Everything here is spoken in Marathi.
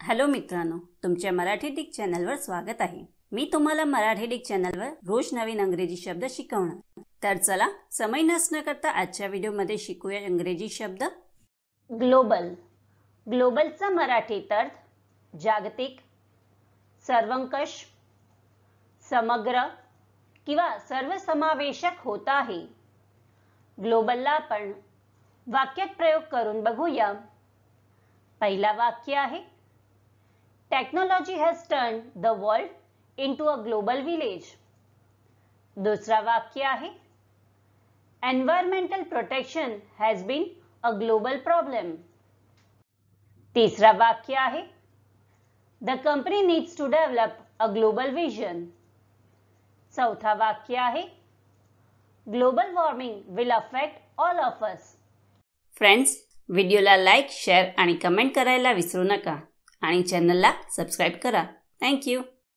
हॅलो मित्रांनो, तुमच्या मराठी डिक चॅनलवर स्वागत आहे। मी तुम्हाला मराठी डिक चॅनलवर रोज नवीन इंग्रजी शब्द शिकवणार। तर चला समय नष्ट न करता आजच्या व्हिडिओमध्ये शिकूया इंग्रजी शब्द। ग्लोबल। ग्लोबलचा मराठीत अर्थ जागतिक, सर्वंकष, समग्र किंवा सर्वसमावेशक होत आहे। ग्लोबलला आपण वाक्यात प्रयोग करून बघूया। पहिला वाक्य आहे, technology has turned the world into a global village। दूसरा वाक्य आहे, environmental protection has been a global problem। तीसरा वाक्य आहे, the company needs to develop a global vision। चौथा वाक्य आहे, global warming will affect all of us। Friends, व्हिडिओला लाईक, शेअर आणि कमेंट करायला विसरू नका आणि चॅनलला सबस्क्राइब करा। Thank you.